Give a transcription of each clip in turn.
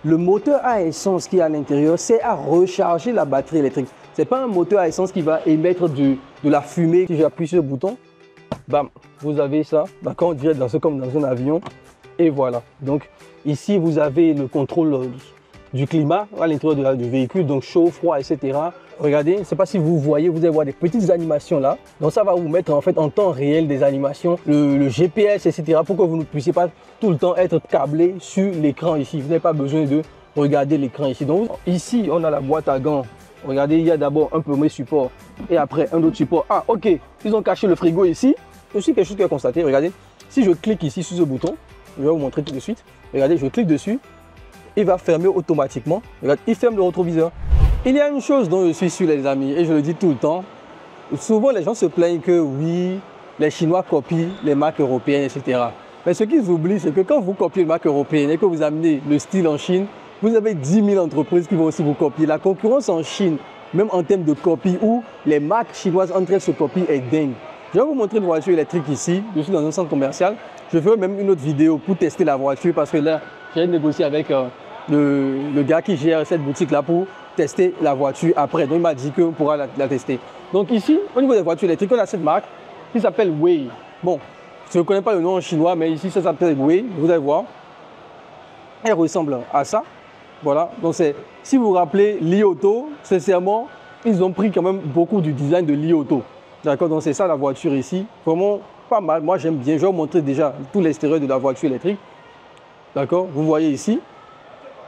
le moteur à essence qui est à l'intérieur, c'est à recharger la batterie électrique. Ce n'est pas un moteur à essence qui va émettre de la fumée. Si j'appuie sur le bouton, bam, vous avez ça. D'accord, on dirait comme dans un avion. Et voilà. Donc ici, vous avez le contrôle du climat à l'intérieur du véhicule, donc chaud, froid, etc. Regardez, je ne sais pas si vous voyez, vous allez voir des petites animations là. Donc ça va vous mettre en fait en temps réel des animations, le GPS, etc. pour que vous ne puissiez pas tout le temps être câblé sur l'écran ici. Vous n'avez pas besoin de regarder l'écran ici. Donc ici, on a la boîte à gants. Regardez, il y a d'abord un premier support et après un autre support. Ah, ok, ils ont caché le frigo ici. C'est aussi quelque chose que j'ai constaté. Regardez, si je clique ici sur ce bouton, je vais vous montrer tout de suite. Regardez, je clique dessus. Il va fermer automatiquement. Regarde, il ferme le rétroviseur. Il y a une chose dont je suis sûr, les amis, et je le dis tout le temps. Souvent, les gens se plaignent que oui, les Chinois copient les marques européennes, etc. Mais ce qu'ils oublient, c'est que quand vous copiez une marque européenne et que vous amenez le style en Chine, vous avez 10 000 entreprises qui vont aussi vous copier. La concurrence en Chine, même en termes de copie, où les marques chinoises entre elles se copient, est dingue. Je vais vous montrer une voiture électrique ici. Je suis dans un centre commercial. Je ferai même une autre vidéo pour tester la voiture parce que là, j'ai négocié avec le gars qui gère cette boutique-là pour tester la voiture après. Donc, il m'a dit qu'on pourra la tester. Donc ici, au niveau des voitures électriques, on a cette marque qui s'appelle Wei. Bon, je ne connais pas le nom en chinois, mais ici, ça s'appelle Wei. Vous allez voir. Elle ressemble à ça. Voilà. Donc, si vous vous rappelez, Li Auto, sincèrement, ils ont pris quand même beaucoup du design de Li Auto. D'accord. Donc, c'est ça la voiture ici. Vraiment pas mal. Moi, j'aime bien. Je vais vous montrer déjà tout l'extérieur de la voiture électrique. D'accord. Vous voyez ici.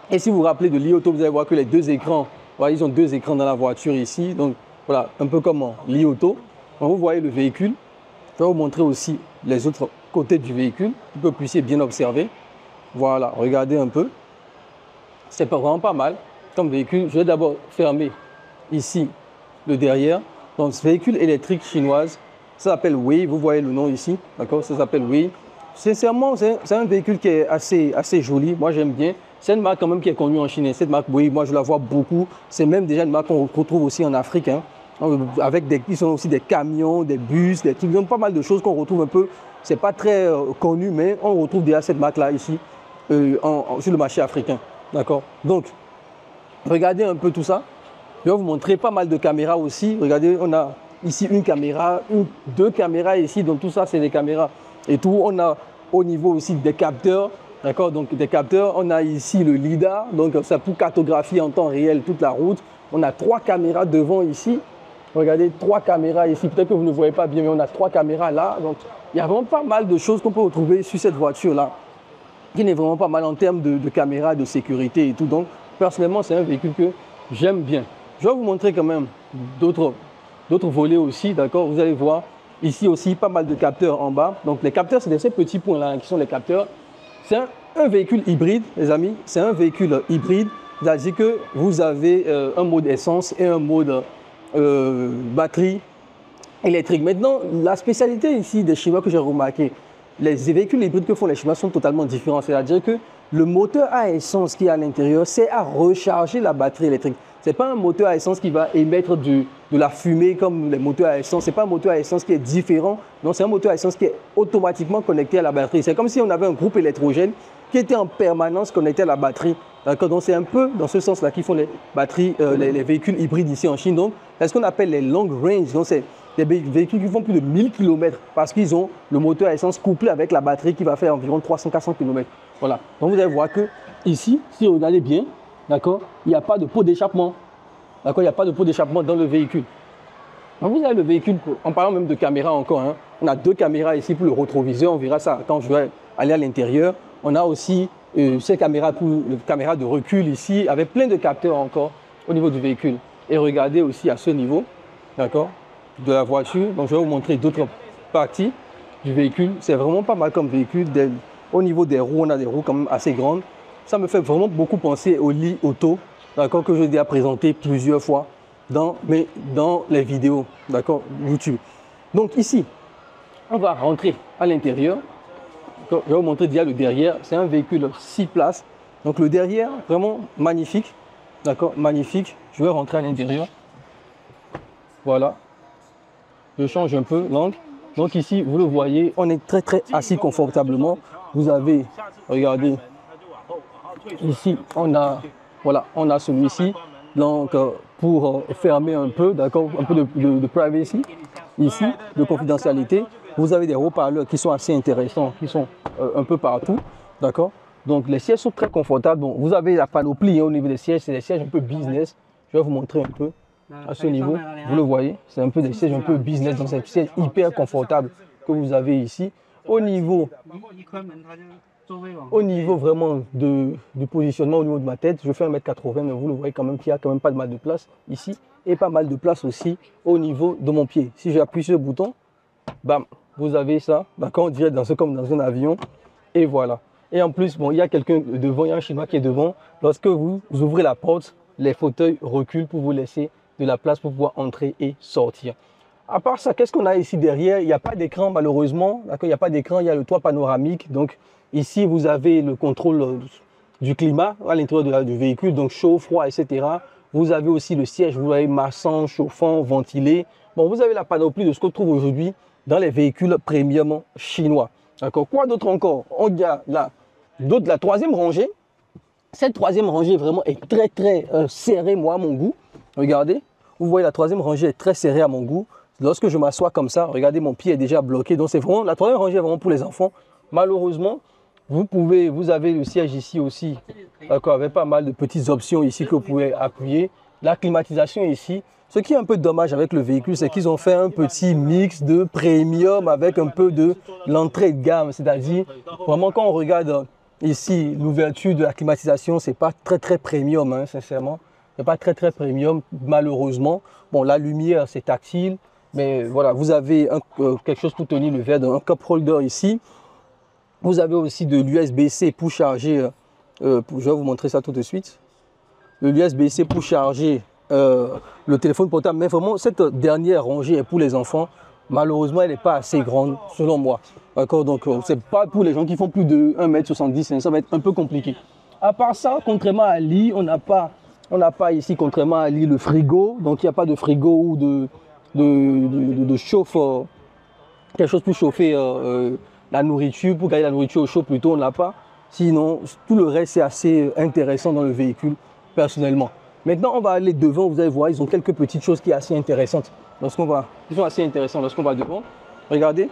Et si vous vous rappelez de Li Auto, vous allez voir que les deux écrans, voilà, ils ont deux écrans dans la voiture ici. Donc, voilà, un peu comme Li Auto. Donc, vous voyez le véhicule. Je vais vous montrer aussi les autres côtés du véhicule pour que vous puissiez bien observer. Voilà, regardez un peu. C'est vraiment pas mal comme véhicule. Je vais d'abord fermer ici le derrière. Donc, ce véhicule électrique chinoise, ça s'appelle Wei. Vous voyez le nom ici, d'accord? Ça s'appelle Wei. Sincèrement, c'est un véhicule qui est assez joli. Moi, j'aime bien. C'est une marque quand même qui est connue en Chine. Cette marque, Wei, moi, je la vois beaucoup. C'est même déjà une marque qu'on retrouve aussi en Afrique. Hein. Ils ont aussi des camions, des bus, des trucs. Ils ont pas mal de choses qu'on retrouve un peu. C'est pas très connu, mais on retrouve déjà cette marque-là ici sur le marché africain. D'accord? Donc, regardez un peu tout ça. Je vais vous montrer pas mal de caméras aussi. Regardez, on a ici une caméra, deux caméras ici. Donc, tout ça, c'est des caméras et tout. On a au niveau aussi des capteurs. D'accord? Donc, des capteurs. On a ici le LiDAR. Donc, c'est pour cartographier en temps réel toute la route. On a 3 caméras devant ici. Regardez, 3 caméras ici. Peut-être que vous ne voyez pas bien, mais on a 3 caméras là. Donc, il y a vraiment pas mal de choses qu'on peut retrouver sur cette voiture-là, qui n'est vraiment pas mal en termes de caméras, de sécurité et tout. Donc, personnellement, c'est un véhicule que j'aime bien. Je vais vous montrer quand même d'autres volets aussi, d'accord? Vous allez voir ici aussi pas mal de capteurs en bas. Donc, les capteurs, c'est ces petits points-là qui sont les capteurs. C'est un véhicule hybride, les amis. C'est un véhicule hybride. C'est-à-dire que vous avez un mode essence et un mode batterie électrique. Maintenant, la spécialité ici des Chinois que j'ai remarqué, les véhicules hybrides que font les Chinois sont totalement différents. C'est-à-dire que le moteur à essence qui est à l'intérieur, c'est à recharger la batterie électrique. Ce n'est pas un moteur à essence qui va émettre de la fumée comme les moteurs à essence. Ce n'est pas un moteur à essence qui est différent. Non, c'est un moteur à essence qui est automatiquement connecté à la batterie. C'est comme si on avait un groupe électrogène qui était en permanence connecté à la batterie. Donc c'est un peu dans ce sens-là qu'ils font les batteries, les véhicules hybrides ici en Chine. Donc, c'est ce qu'on appelle les long range. Donc, c'est des véhicules qui font plus de 1000 km parce qu'ils ont le moteur à essence couplé avec la batterie qui va faire environ 300-400 km. Voilà. Donc, vous allez voir que ici, si vous regardez bien, d'accord, il n'y a pas de pot d'échappement. D'accord, il n'y a pas de pot d'échappement dans le véhicule. Donc, vous avez le véhicule, en parlant même de caméra encore, hein, on a 2 caméras ici pour le rétroviseur. On verra ça quand je vais aller à l'intérieur. On a aussi ces caméras de recul ici, avec plein de capteurs encore au niveau du véhicule. Et regardez aussi à ce niveau, d'accord, de la voiture. Donc, je vais vous montrer d'autres parties du véhicule. C'est vraiment pas mal comme véhicule. Au niveau des roues, on a des roues quand même assez grandes. Ça me fait vraiment beaucoup penser au Li Auto, d'accord, que j'ai déjà présenté plusieurs fois dans les vidéos, d'accord, YouTube. Donc ici, on va rentrer à l'intérieur. Je vais vous montrer déjà le derrière. C'est un véhicule 6 places. Donc le derrière, vraiment magnifique. D'accord, magnifique. Je vais rentrer à l'intérieur. Voilà. Je change un peu l'angle. Donc ici, vous le voyez, on est très assis confortablement. Vous avez, regardez, Ici, voilà, on a celui-ci. Donc, pour fermer un peu, d'accord, un peu de privacy, ici, de confidentialité. Vous avez des haut-parleurs qui sont assez intéressants, qui sont un peu partout, d'accord. Donc, les sièges sont très confortables. Donc, vous avez la panoplie hein, au niveau des sièges. C'est des sièges un peu business. Je vais vous montrer un peu à ce niveau. Vous le voyez, c'est un peu des sièges un peu business. Donc, c'est des sièges hyper confortables que vous avez ici. Au niveau vraiment du positionnement au niveau de ma tête, je fais 1m80, mais vous le voyez quand même qu'il y a quand même pas mal de place ici et pas mal de place aussi au niveau de mon pied. Si j'appuie sur le bouton, bam, vous avez ça, d'accord, on dirait comme dans un avion et voilà. Et en plus, bon, il y a quelqu'un devant, il y a un Chinois qui est devant. Lorsque vous ouvrez la porte, les fauteuils reculent pour vous laisser de la place pour pouvoir entrer et sortir. À part ça, qu'est-ce qu'on a ici derrière? Il n'y a pas d'écran malheureusement, d'accord, il n'y a pas d'écran, il y a le toit panoramique. Donc ici, vous avez le contrôle du climat à l'intérieur du véhicule, donc chaud, froid, etc. Vous avez aussi le siège, vous voyez, massant, chauffant, ventilé. Bon, vous avez la panoplie de ce qu'on trouve aujourd'hui dans les véhicules premium chinois. D'accord. Quoi d'autre encore? On y a là, la troisième rangée. Cette troisième rangée vraiment est très serrée, moi, à mon goût. Regardez, vous voyez, la troisième rangée est très serrée à mon goût. Lorsque je m'assois comme ça, regardez, mon pied est déjà bloqué. Donc, c'est vraiment, la troisième rangée est vraiment pour les enfants. Malheureusement, vous avez le siège ici aussi, d'accord, avec pas mal de petites options ici que vous pouvez appuyer. La climatisation ici. Ce qui est un peu dommage avec le véhicule, c'est qu'ils ont fait un petit mix de premium avec un peu de l'entrée de gamme. C'est-à-dire, vraiment, quand on regarde ici l'ouverture de la climatisation, c'est pas très premium, hein, sincèrement. C'est pas très premium, malheureusement. Bon, la lumière, c'est tactile. Mais voilà, vous avez quelque chose pour tenir le verre, un cup holder ici. Vous avez aussi de l'USB-C pour charger. Je vais vous montrer ça tout de suite. Le USB-C pour charger le téléphone portable. Mais vraiment, cette dernière rangée est pour les enfants. Malheureusement, elle n'est pas assez grande, selon moi. D'accord, donc c'est pas pour les gens qui font plus de 1m70, ça va être un peu compliqué. À part ça, contrairement à l'I, on n'a pas ici, contrairement à l'I, le frigo. Donc, il n'y a pas de frigo ou de chauffe, quelque chose pour chauffer la nourriture, pour garder la nourriture au chaud plutôt, on n'a pas. Sinon, tout le reste, c'est assez intéressant dans le véhicule, personnellement. Maintenant, on va aller devant, vous allez voir, ils ont quelques petites choses qui sont assez intéressantes. Ils sont assez intéressants lorsqu'on va devant. Regardez,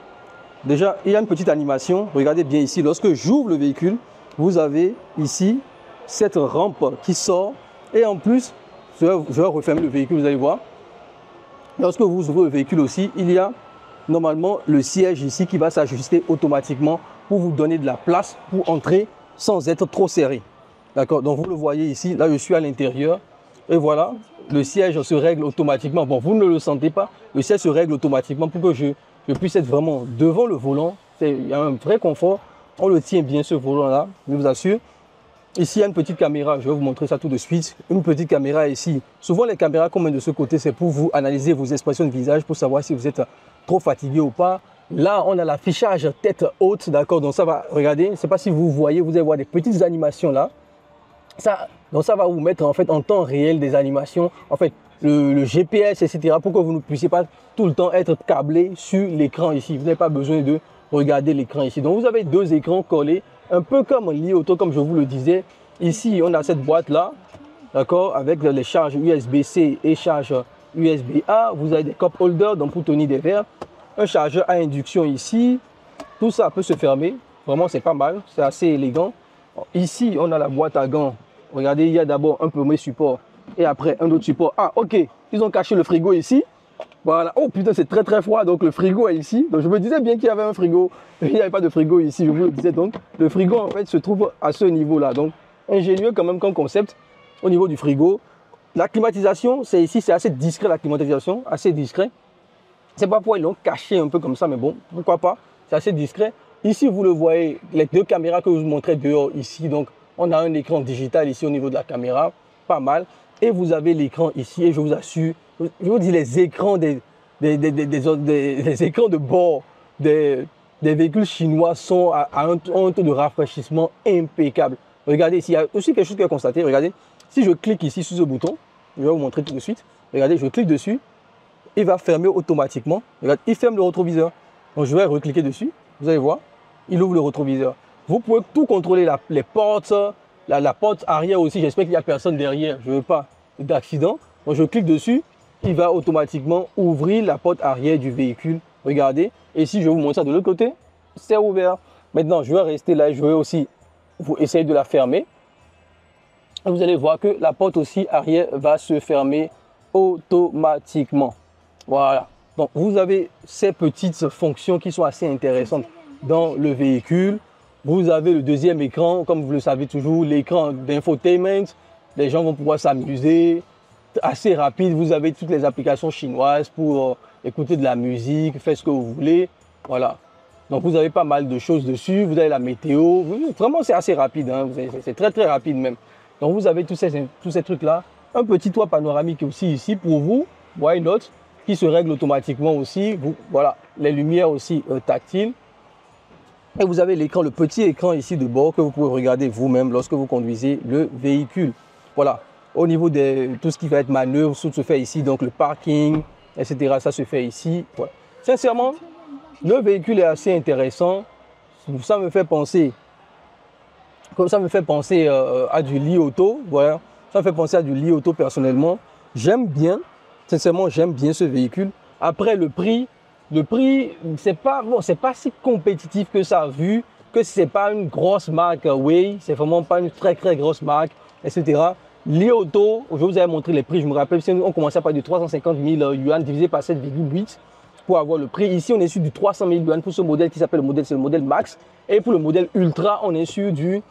déjà, il y a une petite animation. Regardez bien ici, lorsque j'ouvre le véhicule, vous avez ici cette rampe qui sort. Et en plus, je vais refermer le véhicule, vous allez voir. Lorsque vous ouvrez le véhicule aussi, il y a normalement le siège ici qui va s'ajuster automatiquement pour vous donner de la place pour entrer sans être trop serré. D'accord, donc vous le voyez ici, là je suis à l'intérieur et voilà, le siège se règle automatiquement. Bon, vous ne le sentez pas, le siège se règle automatiquement pour que je puisse être vraiment devant le volant. Il y a un vrai confort, on le tient bien ce volant là, je vous assure. Ici, il y a une petite caméra, je vais vous montrer ça tout de suite. Une petite caméra ici. Souvent, les caméras qu'on met de ce côté, c'est pour vous analyser vos expressions de visage, pour savoir si vous êtes trop fatigué ou pas. Là, on a l'affichage tête haute, d'accord. Donc, ça va, regardez, je ne sais pas si vous voyez, vous allez voir des petites animations là. Donc, ça va vous mettre en fait en temps réel des animations. En fait, le GPS, etc. pour que vous ne puissiez pas tout le temps être câblé sur l'écran ici. Vous n'avez pas besoin de regarder l'écran ici. Donc, vous avez deux écrans collés. Un peu comme Li Auto, comme je vous le disais. Ici, on a cette boîte-là, d'accord, avec les charges USB-C et charges USB-A. Vous avez des cup holders donc pour tenir des verres. Un chargeur à induction ici. Tout ça peut se fermer. Vraiment, c'est pas mal. C'est assez élégant. Ici, on a la boîte à gants. Regardez, il y a d'abord un premier support et après un autre support. Ah, ok. Ils ont caché le frigo ici. Voilà. Oh putain, c'est très froid. Donc le frigo est ici. Donc je me disais bien qu'il y avait un frigo. Il n'y avait pas de frigo ici. Je vous le disais donc. Le frigo en fait se trouve à ce niveau-là. Donc ingénieux quand même comme concept au niveau du frigo. La climatisation, c'est ici, c'est assez discret la climatisation, assez discret. C'est pas pourquoi ils l'ont caché un peu comme ça, mais bon, pourquoi pas. C'est assez discret. Ici, vous le voyez, les deux caméras que je vous montrais dehors ici. Donc on a un écran digital ici au niveau de la caméra, pas mal. Et vous avez l'écran ici et je vous assure, je vous dis les écrans les écrans de bord des véhicules chinois sont à un taux de rafraîchissement impeccable. Regardez ici, il y a aussi quelque chose que j'ai constaté. Regardez, si je clique ici sur ce bouton, je vais vous montrer tout de suite. Regardez, je clique dessus, il va fermer automatiquement. Regardez, il ferme le rétroviseur. Donc je vais recliquer dessus, vous allez voir, il ouvre le rétroviseur. Vous pouvez tout contrôler, les portes, la porte arrière aussi, j'espère qu'il n'y a personne derrière. Je ne veux pas d'accident. Donc je clique dessus, il va automatiquement ouvrir la porte arrière du véhicule. Regardez. Et si je vous montre ça de l'autre côté, c'est ouvert. Maintenant, je vais rester là et je vais aussi vous essayer de la fermer. Et vous allez voir que la porte aussi arrière va se fermer automatiquement. Voilà. Donc, vous avez ces petites fonctions qui sont assez intéressantes dans le véhicule. Vous avez le deuxième écran, comme vous le savez toujours, l'écran d'infotainment. Les gens vont pouvoir s'amuser. Assez rapide, vous avez toutes les applications chinoises pour écouter de la musique, faire ce que vous voulez. Voilà. Donc, vous avez pas mal de choses dessus. Vous avez la météo. Vraiment, c'est assez rapide. Hein. C'est très, très rapide même. Donc, vous avez tous ces trucs-là. Un petit toit panoramique aussi ici pour vous. Why not? Qui se règle automatiquement aussi. Voilà. Les lumières aussi tactiles. Et vous avez l'écran, le petit écran ici de bord que vous pouvez regarder vous-même lorsque vous conduisez le véhicule. Voilà. Au niveau de tout ce qui va être manœuvre, tout se fait ici. Donc, le parking, etc. Ça se fait ici. Voilà. Sincèrement, le véhicule est assez intéressant. Ça me fait penser... Comme ça me fait penser à du Li Auto, voilà. Ça me fait penser à du Li Auto personnellement. J'aime bien, sincèrement, j'aime bien ce véhicule. Après, le prix, c'est pas si compétitif que ça, vu que c'est pas une grosse marque, oui, c'est vraiment pas une très très grosse marque, etc. Li Auto, je vous avais montré les prix, je me rappelle, on commençait par du 350 000 yuan divisé par 7,8 pour avoir le prix. Ici, on est sur du 300 000 yuan pour ce modèle qui s'appelle c'est le modèle Max. Et pour le modèle Ultra, on est sur du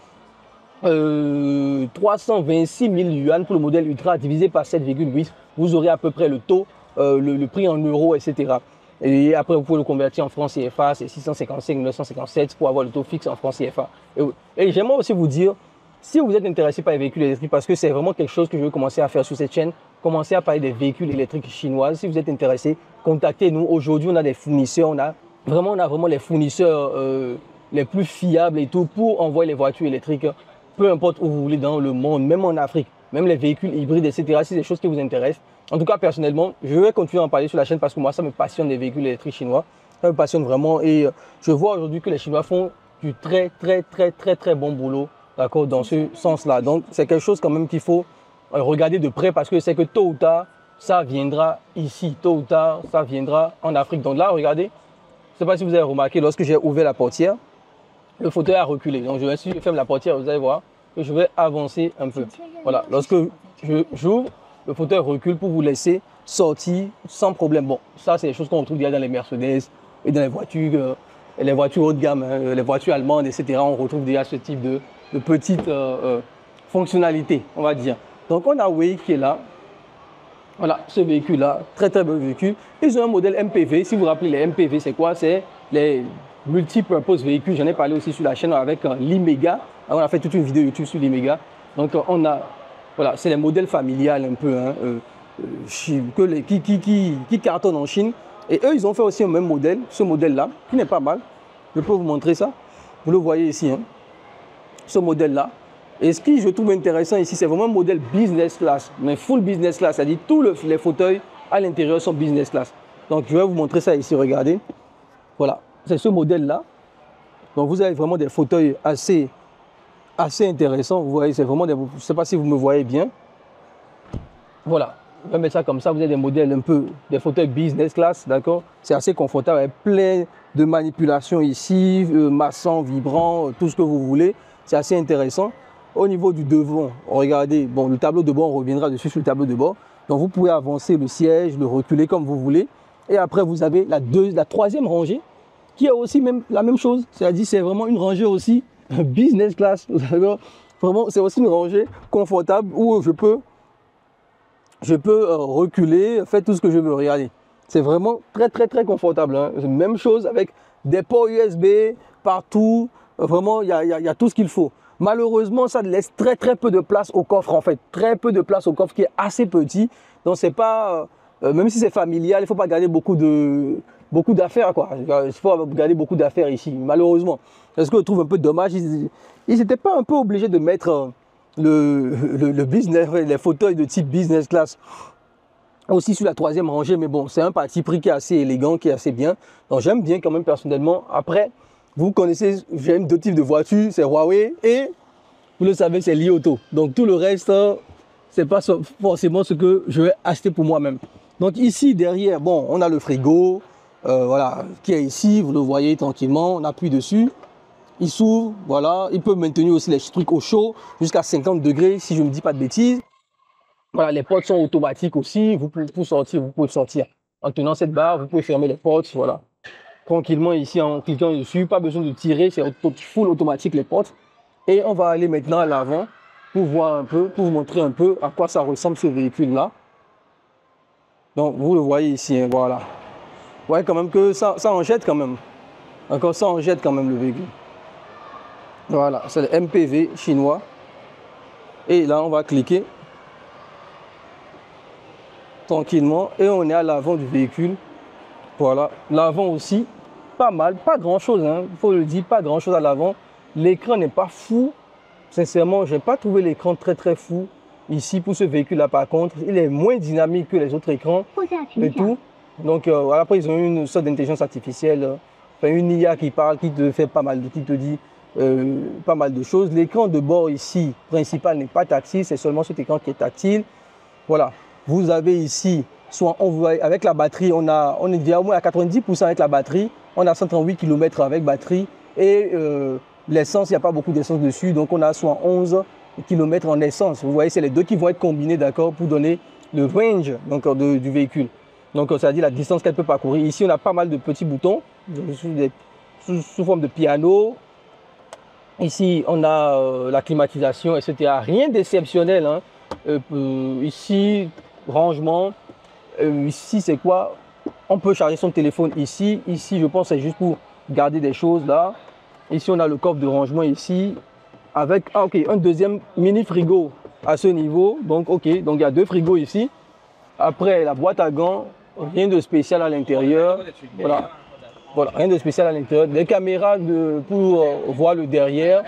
326 000 yuan pour le modèle Ultra divisé par 7,8. Vous aurez à peu près le taux, le prix en euros, etc. Et après, vous pouvez le convertir en francs CFA, c'est 655 957 pour avoir le taux fixe en francs CFA. Et j'aimerais aussi vous dire, si vous êtes intéressé par les véhicules électriques, parce que c'est vraiment quelque chose que je vais commencer à faire sur cette chaîne, commencer à parler des véhicules électriques chinois. Si vous êtes intéressé, contactez-nous. Aujourd'hui, on a des fournisseurs, on a vraiment les fournisseurs les plus fiables et tout pour envoyer les voitures électriques, peu importe où vous voulez dans le monde, même en Afrique, même les véhicules hybrides, etc. Si c'est des choses qui vous intéressent. En tout cas, personnellement, je vais continuer à en parler sur la chaîne parce que moi, ça me passionne les véhicules électriques chinois. Ça me passionne vraiment et je vois aujourd'hui que les Chinois font du très bon boulot, d'accord, dans ce sens-là. Donc, c'est quelque chose quand même qu'il faut regarder de près parce que c'est que tôt ou tard, ça viendra ici. Tôt ou tard, ça viendra en Afrique. Donc là, regardez, je ne sais pas si vous avez remarqué, lorsque j'ai ouvert la portière, le fauteuil a reculé. Donc, je ferme la portière, vous allez voir que je vais avancer un peu. Voilà, lorsque j'ouvre, le fauteuil recule pour vous laisser sortir sans problème. Bon, ça, c'est des choses qu'on retrouve déjà dans les Mercedes et dans les voitures haut de gamme, hein, les voitures allemandes, etc. On retrouve déjà ce type de petites fonctionnalités, on va dire. Donc, on a Way qui est là. Voilà, ce véhicule-là, très beau véhicule. Ils ont un modèle MPV. Si vous vous rappelez, les MPV, c'est quoi? C'est les multipurpose véhicules. J'en ai parlé aussi sur la chaîne avec l'Iméga. On a fait toute une vidéo YouTube sur l'Iméga. Donc, on a, voilà, c'est les modèles familiales un peu, hein, qui cartonnent en Chine. Et eux, ils ont fait aussi un même modèle, ce modèle-là, qui n'est pas mal. Je peux vous montrer ça. Vous le voyez ici, hein, ce modèle-là. Et ce qui je trouve intéressant ici, c'est vraiment un modèle business class, mais full business class, c'est-à-dire tous les fauteuils à l'intérieur sont business class. Donc je vais vous montrer ça ici, regardez. Voilà, c'est ce modèle-là. Donc vous avez vraiment des fauteuils assez intéressants. Vous voyez, c'est vraiment des... Je ne sais pas si vous me voyez bien. Voilà, je vais mettre ça comme ça. Vous avez des modèles un peu, des fauteuils business class, d'accord? C'est assez confortable, avec plein de manipulations ici, massants, vibrants, tout ce que vous voulez. C'est assez intéressant. Au niveau du devant, regardez, bon, le tableau de bord, on reviendra dessus sur le tableau de bord. Donc, vous pouvez avancer le siège, le reculer comme vous voulez. Et après, vous avez la troisième rangée qui est aussi la même chose. C'est-à-dire, c'est vraiment une rangée aussi business class. Vraiment, c'est aussi une rangée confortable où je peux reculer, faire tout ce que je veux. Regardez, c'est vraiment très confortable. Hein. Même chose avec des ports USB partout. Vraiment, il y a tout ce qu'il faut. Malheureusement, ça laisse très peu de place au coffre en fait. Très peu de place au coffre qui est assez petit. Donc c'est pas, même si c'est familial, il ne faut pas garder beaucoup d'affaires quoi. Il faut garder beaucoup d'affaires ici, malheureusement. Est-ce que je trouve un peu dommage, ils n'étaient pas un peu obligés de mettre le business, les fauteuils de type business class aussi sur la troisième rangée. Mais bon, c'est un parti pris qui est assez élégant, qui est assez bien. Donc j'aime bien quand même personnellement. Après, vous connaissez, j'aime deux types de voitures, c'est Huawei et vous le savez, c'est lié auto. Donc tout le reste, c'est pas forcément ce que je vais acheter pour moi-même. Donc ici, derrière, bon, on a le frigo, voilà, qui est ici, vous le voyez tranquillement, on appuie dessus. Il s'ouvre, voilà, il peut maintenir aussi les trucs au chaud jusqu'à 50 degrés, si je ne me dis pas de bêtises. Voilà, les portes sont automatiques aussi, vous pouvez sortir en tenant cette barre, vous pouvez fermer les portes, voilà. Tranquillement ici en cliquant dessus, pas besoin de tirer, c'est full automatique les portes. Et on va aller maintenant à l'avant pour voir un peu, pour vous montrer un peu à quoi ça ressemble ce véhicule-là. Donc vous le voyez ici, hein, voilà. Vous voyez quand même que ça en jette quand même. Encore ça en jette quand même le véhicule. Voilà, c'est le MPV chinois. Et là, on va cliquer tranquillement et on est à l'avant du véhicule. Voilà, l'avant aussi, pas mal, pas grand chose, hein, il faut le dire, pas grand chose à l'avant. L'écran n'est pas fou, sincèrement, je n'ai pas trouvé l'écran très fou. Ici, pour ce véhicule-là, par contre, il est moins dynamique que les autres écrans et tout. Donc, voilà, après, ils ont une sorte d'intelligence artificielle, enfin, une IA qui parle, qui te fait pas mal, qui te dit pas mal de choses. L'écran de bord ici, principal, n'est pas tactile, c'est seulement cet écran qui est tactile. Voilà, vous avez ici, soit on voit avec la batterie, on est déjà au moins à 90% avec la batterie. On a 138 km avec batterie et l'essence, il n'y a pas beaucoup d'essence dessus, donc on a 111 km en essence. Vous voyez, c'est les deux qui vont être combinés, d'accord, pour donner le range donc, du véhicule. Donc, c'est-à-dire la distance qu'elle peut parcourir. Ici, on a pas mal de petits boutons sous forme de piano. Ici, on a la climatisation, etc. Rien d'exceptionnel. Hein. Ici, rangement. Ici, c'est quoi? On peut charger son téléphone ici. Ici, je pense que c'est juste pour garder des choses là. Ici, on a le coffre de rangement ici. Avec un deuxième mini frigo à ce niveau. Donc, donc il y a 2 frigos ici. Après, la boîte à gants. Rien de spécial à l'intérieur. Voilà. Voilà, rien de spécial à l'intérieur. Des caméras pour voir le derrière,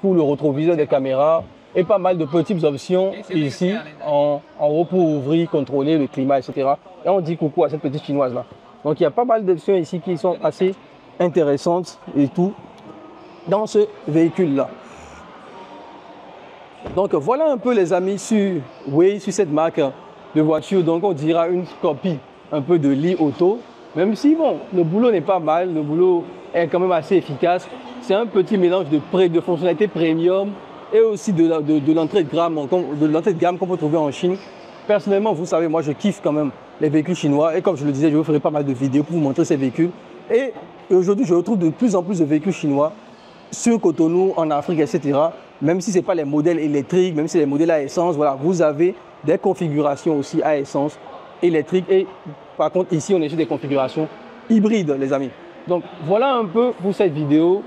pour le rétroviseur des caméras et pas mal de petites options ici en haut pour ouvrir, contrôler le climat, etc. Et on dit coucou à cette petite chinoise là. Donc il y a pas mal d'options ici qui sont assez intéressantes et tout dans ce véhicule là. Donc voilà un peu les amis sur cette marque de voiture. Donc on dira une copie un peu de Li Auto. Même si, bon, le boulot n'est pas mal, le boulot est quand même assez efficace. C'est un petit mélange de fonctionnalités premium et aussi de l'entrée de gamme qu'on peut trouver en Chine. Personnellement, vous savez, moi, je kiffe quand même les véhicules chinois. Et comme je le disais, je vous ferai pas mal de vidéos pour vous montrer ces véhicules. Et aujourd'hui, je retrouve de plus en plus de véhicules chinois sur Cotonou, en Afrique, etc. Même si ce n'est pas les modèles électriques, même si c'est les modèles à essence, voilà, vous avez des configurations aussi à essence, électrique et par contre, ici, on est sur des configurations hybrides, les amis. Donc, voilà un peu pour cette vidéo.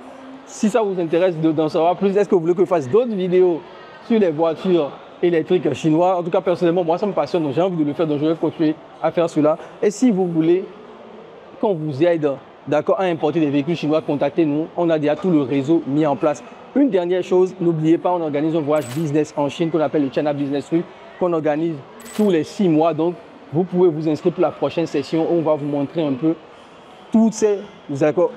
Si ça vous intéresse d'en savoir plus, est-ce que vous voulez que je fasse d'autres vidéos sur les voitures électriques chinoises? En tout cas, personnellement, moi, ça me passionne, donc j'ai envie de le faire, donc je vais continuer à faire cela. Et si vous voulez qu'on vous aide, d'accord, à importer des véhicules chinois, contactez-nous. On a déjà tout le réseau mis en place. Une dernière chose, n'oubliez pas, on organise un voyage business en Chine qu'on appelle le China Business Week, qu'on organise tous les 6 mois. Donc, vous pouvez vous inscrire pour la prochaine session où on va vous montrer un peu toutes ces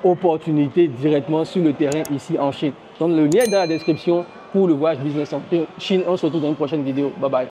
opportunités directement sur le terrain ici en Chine. Donc le lien est dans la description pour le voyage business en Chine. On se retrouve dans une prochaine vidéo. Bye bye.